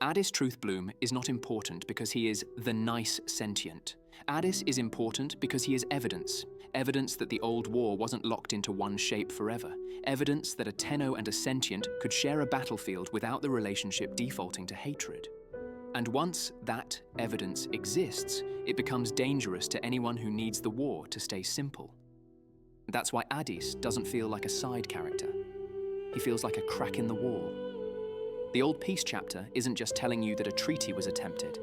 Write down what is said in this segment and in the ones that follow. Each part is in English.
Addis Truthbloom is not important because he is the nice sentient. Addis is important because he is evidence. Evidence that the old war wasn't locked into one shape forever. Evidence that a Tenno and a sentient could share a battlefield without the relationship defaulting to hatred. And once that evidence exists, it becomes dangerous to anyone who needs the war to stay simple. That's why Addis doesn't feel like a side character. He feels like a crack in the wall. The Old Peace chapter isn't just telling you that a treaty was attempted.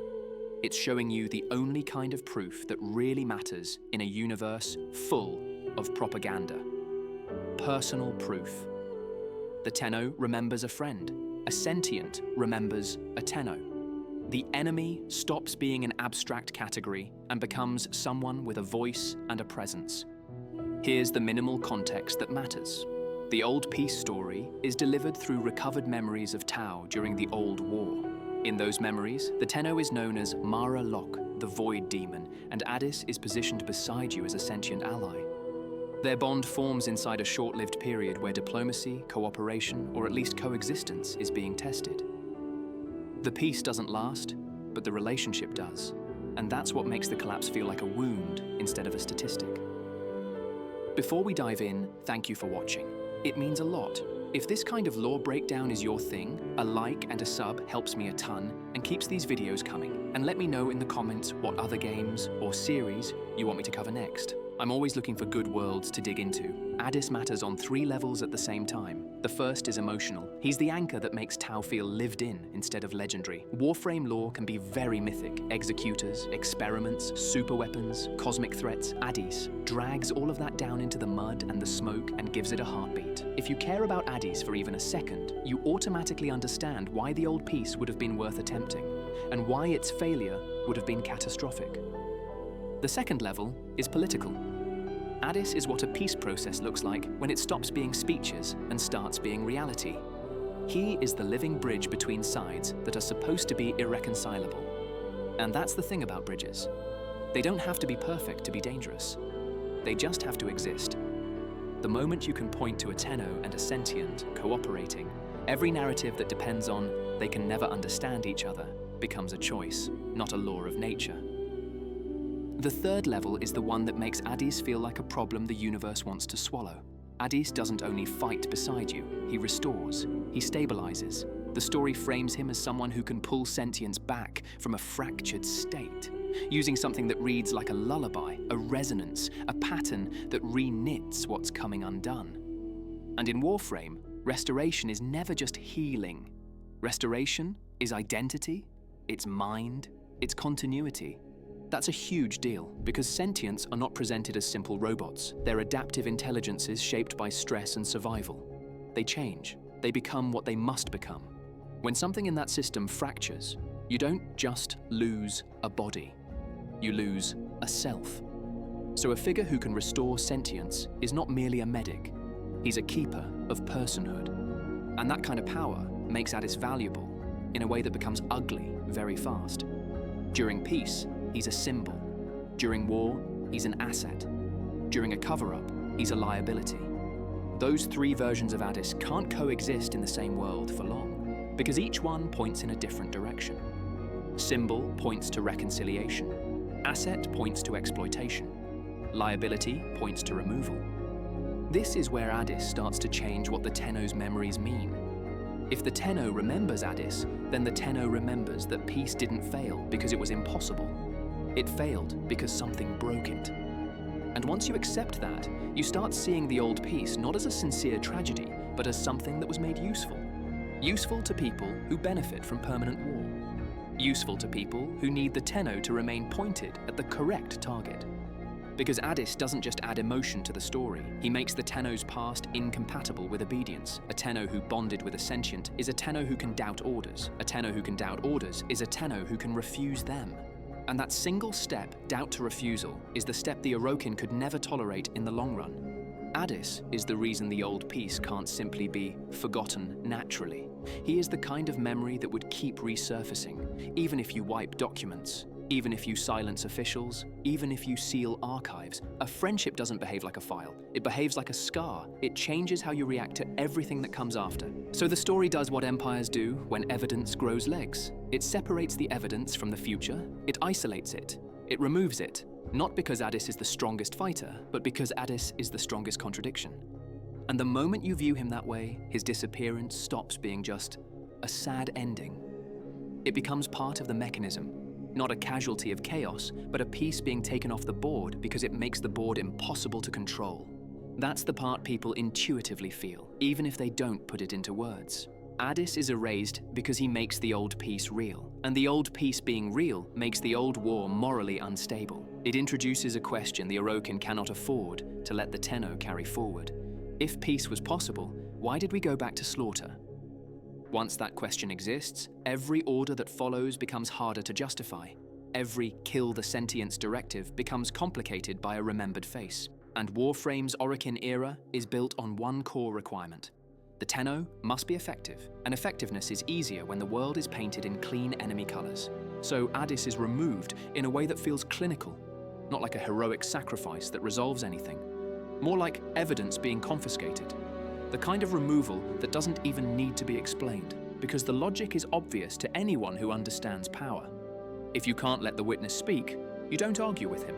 It's showing you the only kind of proof that really matters in a universe full of propaganda. Personal proof. The Tenno remembers a friend. A sentient remembers a Tenno. The enemy stops being an abstract category and becomes someone with a voice and a presence. Here's the minimal context that matters. The Old Peace story is delivered through recovered memories of Tau during the Old War. In those memories, the Tenno is known as Mara Lok, the Void Demon, and Addis is positioned beside you as a sentient ally. Their bond forms inside a short-lived period where diplomacy, cooperation, or at least coexistence is being tested. The peace doesn't last, but the relationship does, and that's what makes the collapse feel like a wound instead of a statistic. Before we dive in, thank you for watching. It means a lot. If this kind of lore breakdown is your thing, a like and a sub helps me a ton and keeps these videos coming. And let me know in the comments what other games or series you want me to cover next. I'm always looking for good worlds to dig into. Addis matters on 3 levels at the same time. The first is emotional. He's the anchor that makes Tau feel lived in instead of legendary. Warframe lore can be very mythic. Executors, experiments, super weapons, cosmic threats. Addis drags all of that down into the mud and the smoke and gives it a heartbeat. If you care about Addis for even a second, you automatically understand why the Old Peace would have been worth attempting, and why its failure would have been catastrophic. The second level is political. Addis is what a peace process looks like when it stops being speeches and starts being reality. He is the living bridge between sides that are supposed to be irreconcilable. And that's the thing about bridges. They don't have to be perfect to be dangerous. They just have to exist. The moment you can point to a Tenno and a sentient cooperating, every narrative that depends on they can never understand each other becomes a choice, not a law of nature. The third level is the one that makes Addis feel like a problem the universe wants to swallow. Addis doesn't only fight beside you, he restores, he stabilizes. The story frames him as someone who can pull sentience back from a fractured state, using something that reads like a lullaby, a resonance, a pattern that re-knits what's coming undone. And in Warframe, restoration is never just healing. Restoration is identity, it's mind, it's continuity. That's a huge deal, because sentients are not presented as simple robots. They're adaptive intelligences shaped by stress and survival. They change. They become what they must become. When something in that system fractures, you don't just lose a body. You lose a self. So a figure who can restore sentience is not merely a medic. He's a keeper of personhood. And that kind of power makes Addis valuable in a way that becomes ugly very fast. During peace, he's a symbol. During war, he's an asset. During a cover-up, he's a liability. Those 3 versions of Addis can't coexist in the same world for long, because each one points in a different direction. Symbol points to reconciliation. Asset points to exploitation. Liability points to removal. This is where Addis starts to change what the Tenno's memories mean. If the Tenno remembers Addis, then the Tenno remembers that peace didn't fail because it was impossible. It failed because something broke it. And once you accept that, you start seeing the Old Peace not as a sincere tragedy, but as something that was made useful. Useful to people who benefit from permanent war. Useful to people who need the Tenno to remain pointed at the correct target. Because Addis doesn't just add emotion to the story, he makes the Tenno's past incompatible with obedience. A Tenno who bonded with a sentient is a Tenno who can doubt orders. A Tenno who can doubt orders is a Tenno who can refuse them. And that single step, doubt to refusal, is the step the Orokin could never tolerate in the long run. Addis is the reason the Old Peace can't simply be forgotten naturally. He is the kind of memory that would keep resurfacing, even if you wipe documents. Even if you silence officials, even if you seal archives, a friendship doesn't behave like a file. It behaves like a scar. It changes how you react to everything that comes after. So the story does what empires do when evidence grows legs. It separates the evidence from the future, it isolates it, it removes it. Not because Addis is the strongest fighter, but because Addis is the strongest contradiction. And the moment you view him that way, his disappearance stops being just a sad ending. It becomes part of the mechanism. Not a casualty of chaos, but a piece being taken off the board because it makes the board impossible to control. That's the part people intuitively feel, even if they don't put it into words. Addis is erased because he makes the old peace real, and the old peace being real makes the old war morally unstable. It introduces a question the Orokin cannot afford to let the Tenno carry forward. If peace was possible, why did we go back to slaughter? Once that question exists, every order that follows becomes harder to justify. Every kill the sentience directive becomes complicated by a remembered face. And Warframe's Orokin era is built on one core requirement. The Tenno must be effective, and effectiveness is easier when the world is painted in clean enemy colors. So Addis is removed in a way that feels clinical, not like a heroic sacrifice that resolves anything, more like evidence being confiscated. The kind of removal that doesn't even need to be explained, because the logic is obvious to anyone who understands power. If you can't let the witness speak, you don't argue with him,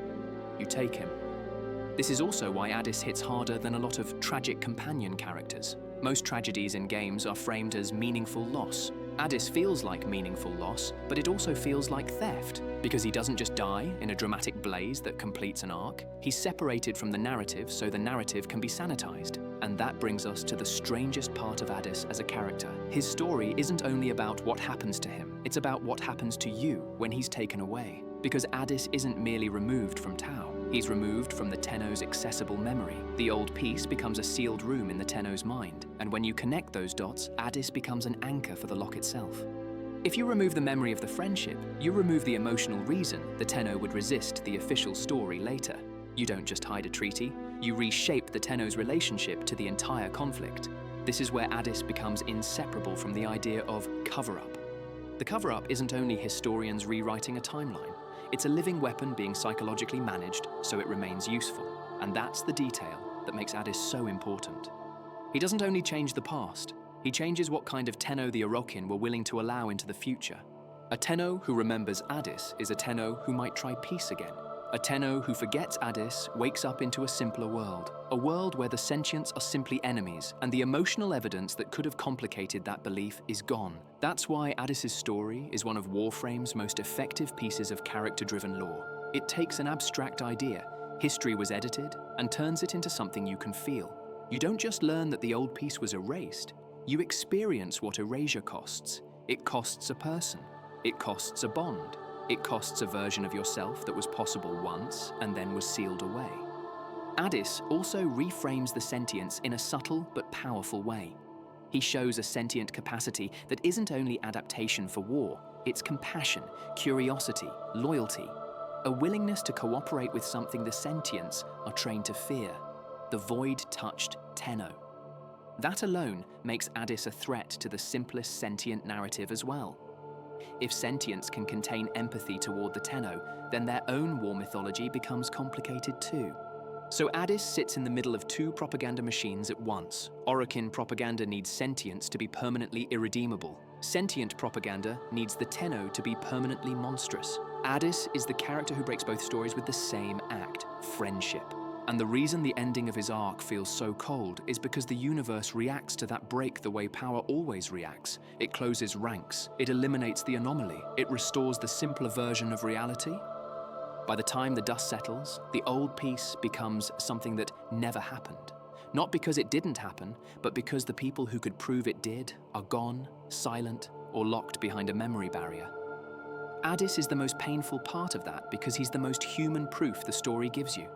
you take him. This is also why Addis hits harder than a lot of tragic companion characters. Most tragedies in games are framed as meaningful loss. Addis feels like meaningful loss, but it also feels like theft, because he doesn't just die in a dramatic blaze that completes an arc. He's separated from the narrative so the narrative can be sanitized. And that brings us to the strangest part of Addis as a character. His story isn't only about what happens to him, it's about what happens to you when he's taken away. Because Addis isn't merely removed from Tau, he's removed from the Tenno's accessible memory. The old peace becomes a sealed room in the Tenno's mind, and when you connect those dots, Addis becomes an anchor for the lock itself. If you remove the memory of the friendship, you remove the emotional reason the Tenno would resist the official story later. You don't just hide a treaty, you reshape the Tenno's relationship to the entire conflict. This is where Addis becomes inseparable from the idea of cover-up. The cover-up isn't only historians rewriting a timeline, it's a living weapon being psychologically managed so it remains useful. And that's the detail that makes Addis so important. He doesn't only change the past, he changes what kind of Tenno the Orokin were willing to allow into the future. A Tenno who remembers Addis is a Tenno who might try peace again. A Tenno who forgets Addis wakes up into a simpler world, a world where the sentients are simply enemies, and the emotional evidence that could have complicated that belief is gone. That's why Addis's story is one of Warframe's most effective pieces of character-driven lore. It takes an abstract idea, history was edited, and turns it into something you can feel. You don't just learn that the old peace was erased, you experience what erasure costs. It costs a person, it costs a bond. It costs a version of yourself that was possible once and then was sealed away. Addis also reframes the sentience in a subtle but powerful way. He shows a sentient capacity that isn't only adaptation for war, it's compassion, curiosity, loyalty, a willingness to cooperate with something the sentients are trained to fear, the void-touched Tenno. That alone makes Addis a threat to the simplest sentient narrative as well. If sentience can contain empathy toward the Tenno, then their own war mythology becomes complicated too. So Addis sits in the middle of two propaganda machines at once. Orokin propaganda needs sentience to be permanently irredeemable. Sentient propaganda needs the Tenno to be permanently monstrous. Addis is the character who breaks both stories with the same act, friendship. And the reason the ending of his arc feels so cold is because the universe reacts to that break the way power always reacts. It closes ranks, it eliminates the anomaly, it restores the simpler version of reality. By the time the dust settles, the old peace becomes something that never happened. Not because it didn't happen, but because the people who could prove it did are gone, silent, or locked behind a memory barrier. Addis is the most painful part of that because he's the most human proof the story gives you.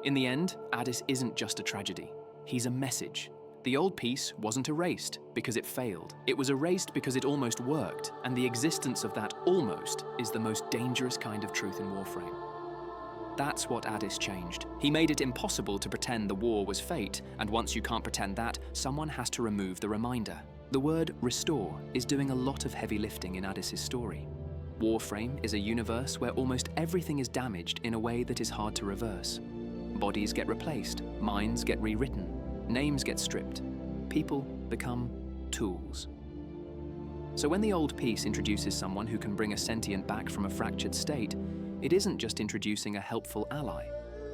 In the end, Addis isn't just a tragedy. He's a message. The old peace wasn't erased because it failed. It was erased because it almost worked, and the existence of that almost is the most dangerous kind of truth in Warframe. That's what Addis changed. He made it impossible to pretend the war was fate, and once you can't pretend that, someone has to remove the reminder. The word restore is doing a lot of heavy lifting in Addis's story. Warframe is a universe where almost everything is damaged in a way that is hard to reverse. Bodies get replaced, minds get rewritten, names get stripped, people become tools. So when the old piece introduces someone who can bring a sentient back from a fractured state, it isn't just introducing a helpful ally.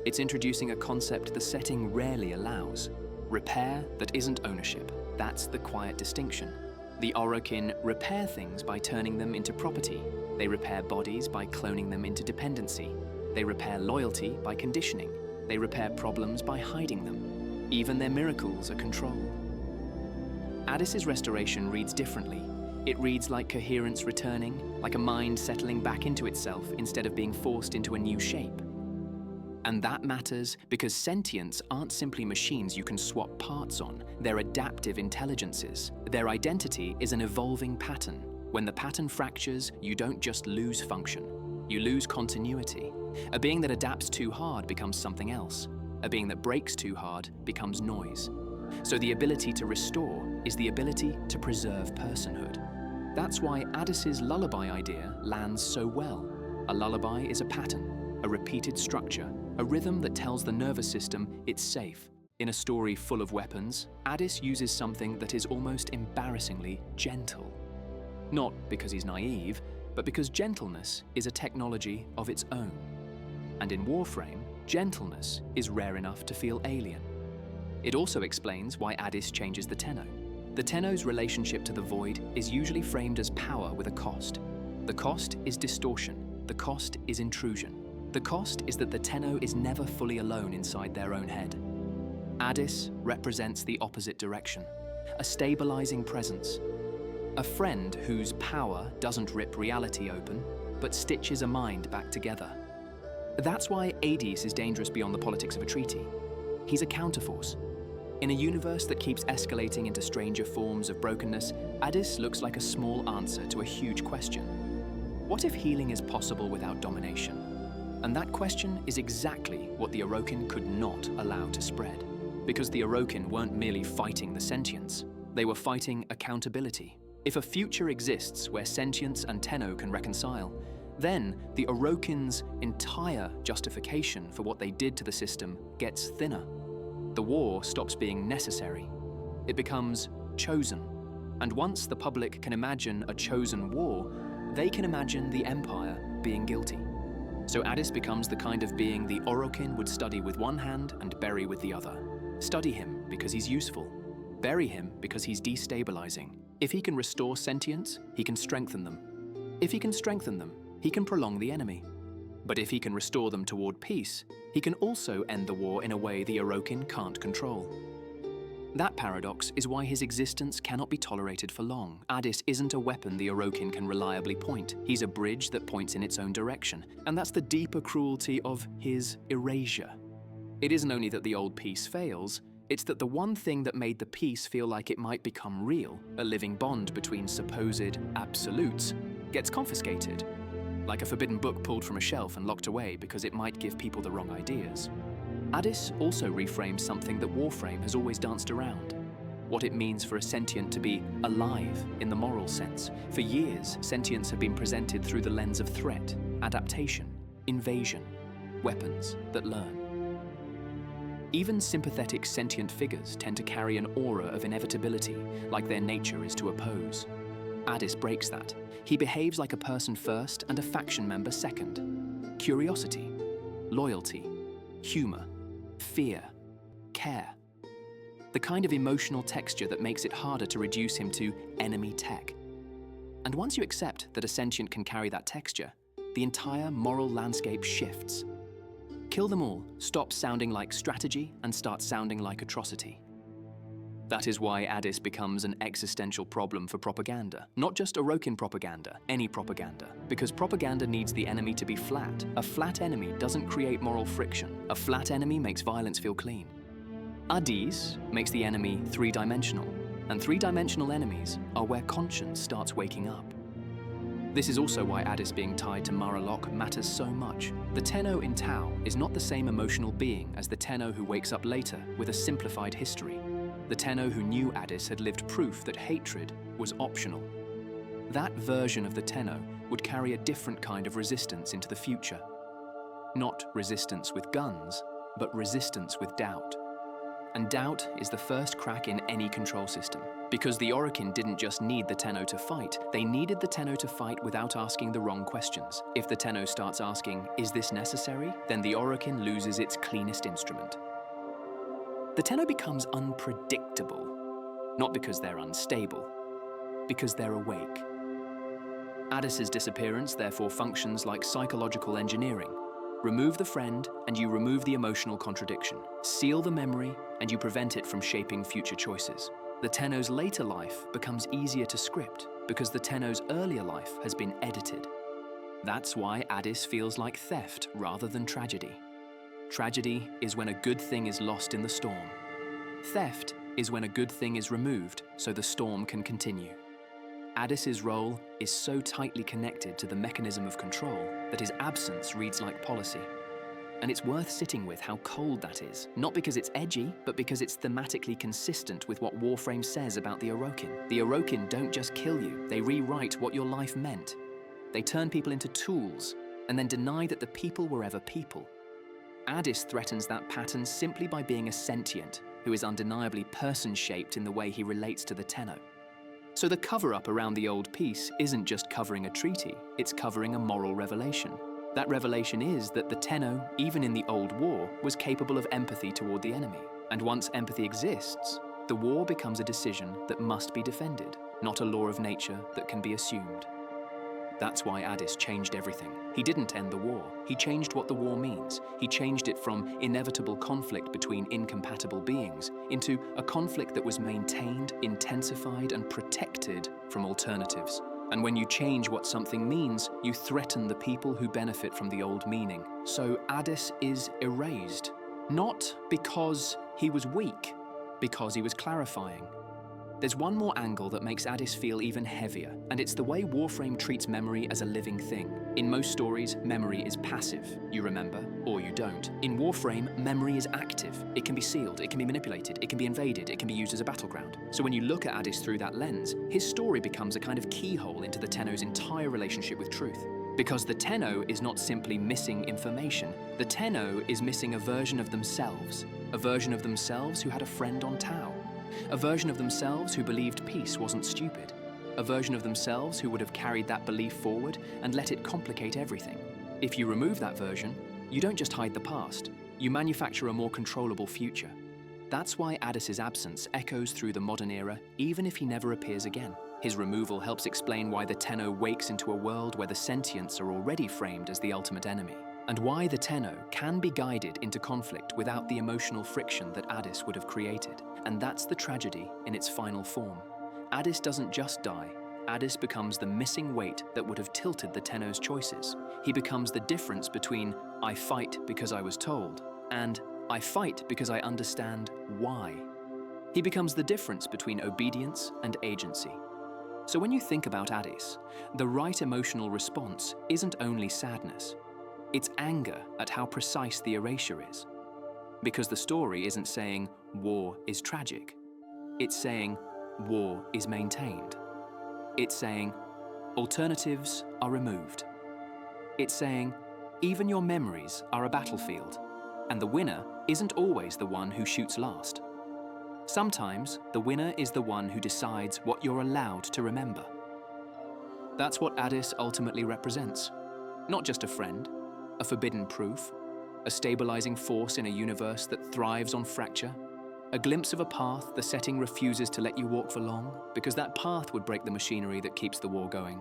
It's introducing a concept the setting rarely allows. Repair that isn't ownership. That's the quiet distinction. The Orokin repair things by turning them into property. They repair bodies by cloning them into dependency. They repair loyalty by conditioning. They repair problems by hiding them. Even their miracles are controlled. Addis's restoration reads differently. It reads like coherence returning, like a mind settling back into itself instead of being forced into a new shape. And that matters because sentients aren't simply machines you can swap parts on. They're adaptive intelligences. Their identity is an evolving pattern. When the pattern fractures, you don't just lose function. You lose continuity. A being that adapts too hard becomes something else. A being that breaks too hard becomes noise. So the ability to restore is the ability to preserve personhood. That's why Addis's lullaby idea lands so well. A lullaby is a pattern, a repeated structure, a rhythm that tells the nervous system it's safe. In a story full of weapons, Addis uses something that is almost embarrassingly gentle. Not because he's naive, but because gentleness is a technology of its own. And in Warframe, gentleness is rare enough to feel alien. It also explains why Addis changes the Tenno. The Tenno's relationship to the Void is usually framed as power with a cost. The cost is distortion. The cost is intrusion. The cost is that the Tenno is never fully alone inside their own head. Addis represents the opposite direction, a stabilizing presence. A friend whose power doesn't rip reality open, but stitches a mind back together. That's why Addis is dangerous beyond the politics of a treaty. He's a counterforce. In a universe that keeps escalating into stranger forms of brokenness, Addis looks like a small answer to a huge question. What if healing is possible without domination? And that question is exactly what the Orokin could not allow to spread. Because the Orokin weren't merely fighting the sentience, they were fighting accountability. If a future exists where sentience and Tenno can reconcile, then the Orokin's entire justification for what they did to the system gets thinner. The war stops being necessary. It becomes chosen. And once the public can imagine a chosen war, they can imagine the Empire being guilty. So Addis becomes the kind of being the Orokin would study with one hand and bury with the other. Study him because he's useful. Bury him because he's destabilizing. If he can restore sentience, he can strengthen them. If he can strengthen them, he can prolong the enemy. But if he can restore them toward peace, he can also end the war in a way the Orokin can't control. That paradox is why his existence cannot be tolerated for long. Addis isn't a weapon the Orokin can reliably point. He's a bridge that points in its own direction. And that's the deeper cruelty of his erasure. It isn't only that the old peace fails, it's that the one thing that made the peace feel like it might become real, a living bond between supposed absolutes, gets confiscated. Like a forbidden book pulled from a shelf and locked away because it might give people the wrong ideas. Addis also reframes something that Warframe has always danced around. What it means for a sentient to be alive in the moral sense. For years, sentience had been presented through the lens of threat, adaptation, invasion, weapons that learn. Even sympathetic sentient figures tend to carry an aura of inevitability, like their nature is to oppose. Addis breaks that. He behaves like a person first and a faction member second. Curiosity, loyalty, humor, fear, care. The kind of emotional texture that makes it harder to reduce him to enemy tech. And once you accept that a sentient can carry that texture, the entire moral landscape shifts. Kill them all stops sounding like strategy and starts sounding like atrocity. That is why Addis becomes an existential problem for propaganda. Not just Orokin propaganda, any propaganda. Because propaganda needs the enemy to be flat. A flat enemy doesn't create moral friction. A flat enemy makes violence feel clean. Addis makes the enemy three-dimensional. And three-dimensional enemies are where conscience starts waking up. This is also why Addis being tied to Maralok matters so much. The Tenno in Tau is not the same emotional being as the Tenno who wakes up later with a simplified history. The Tenno who knew Addis had lived proof that hatred was optional. That version of the Tenno would carry a different kind of resistance into the future. Not resistance with guns, but resistance with doubt. And doubt is the first crack in any control system. Because the Orokin didn't just need the Tenno to fight, they needed the Tenno to fight without asking the wrong questions. If the Tenno starts asking, "Is this necessary?" then the Orokin loses its cleanest instrument. The Tenno becomes unpredictable, not because they're unstable, because they're awake. Addis's disappearance therefore functions like psychological engineering. Remove the friend, and you remove the emotional contradiction. Seal the memory, and you prevent it from shaping future choices. The Tenno's later life becomes easier to script because the Tenno's earlier life has been edited. That's why Addis feels like theft rather than tragedy. Tragedy is when a good thing is lost in the storm. Theft is when a good thing is removed so the storm can continue. Addis's role is so tightly connected to the mechanism of control that his absence reads like policy. And it's worth sitting with how cold that is, not because it's edgy, but because it's thematically consistent with what Warframe says about the Orokin. The Orokin don't just kill you, they rewrite what your life meant. They turn people into tools, and then deny that the people were ever people. Addis threatens that pattern simply by being a sentient, who is undeniably person-shaped in the way he relates to the Tenno. So the cover-up around the old peace isn't just covering a treaty, it's covering a moral revelation. That revelation is that the Tenno, even in the old war, was capable of empathy toward the enemy. And once empathy exists, the war becomes a decision that must be defended, not a law of nature that can be assumed. That's why Addis changed everything. He didn't end the war. He changed what the war means. He changed it from inevitable conflict between incompatible beings into a conflict that was maintained, intensified, and protected from alternatives. And when you change what something means, you threaten the people who benefit from the old meaning. So Addis is erased, not because he was weak, because he was clarifying. There's one more angle that makes Addis feel even heavier, and it's the way Warframe treats memory as a living thing. In most stories, memory is passive. You remember, or you don't. In Warframe, memory is active. It can be sealed, it can be manipulated, it can be invaded, it can be used as a battleground. So when you look at Addis through that lens, his story becomes a kind of keyhole into the Tenno's entire relationship with truth. Because the Tenno is not simply missing information, the Tenno is missing a version of themselves who had a friend on Tau. A version of themselves who believed peace wasn't stupid. A version of themselves who would have carried that belief forward and let it complicate everything. If you remove that version, you don't just hide the past, you manufacture a more controllable future. That's why Addis's absence echoes through the modern era, even if he never appears again. His removal helps explain why the Tenno wakes into a world where the sentients are already framed as the ultimate enemy, and why the Tenno can be guided into conflict without the emotional friction that Addis would have created. And that's the tragedy in its final form. Addis doesn't just die. Addis becomes the missing weight that would have tilted the Tenno's choices. He becomes the difference between "I fight because I was told" and "I fight because I understand why." He becomes the difference between obedience and agency. So when you think about Addis, the right emotional response isn't only sadness. It's anger at how precise the erasure is. Because the story isn't saying war is tragic. It's saying war is maintained. It's saying alternatives are removed. It's saying even your memories are a battlefield, and the winner isn't always the one who shoots last. Sometimes the winner is the one who decides what you're allowed to remember. That's what Addis ultimately represents. Not just a friend, a forbidden proof, a stabilizing force in a universe that thrives on fracture, a glimpse of a path the setting refuses to let you walk for long, because that path would break the machinery that keeps the war going.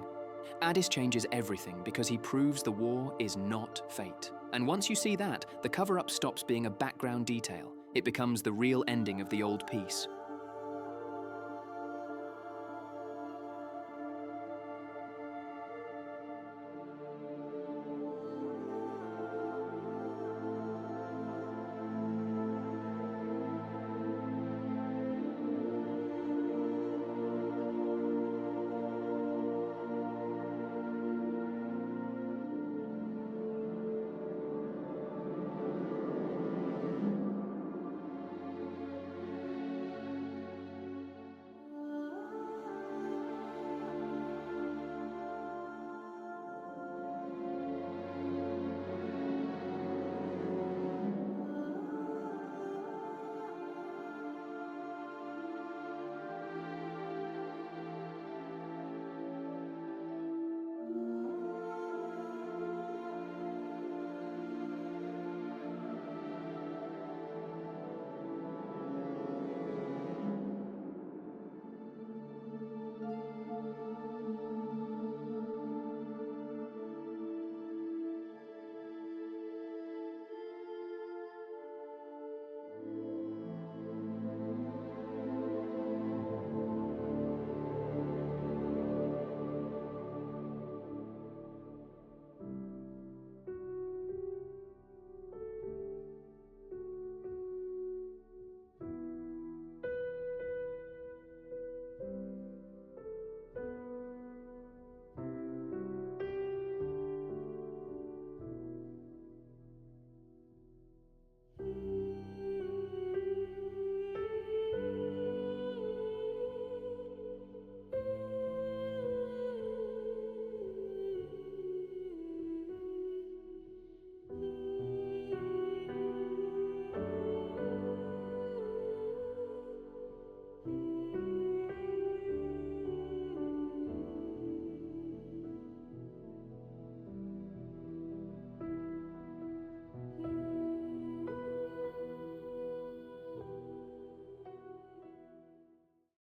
Addis changes everything because he proves the war is not fate. And once you see that, the cover-up stops being a background detail. It becomes the real ending of the old piece.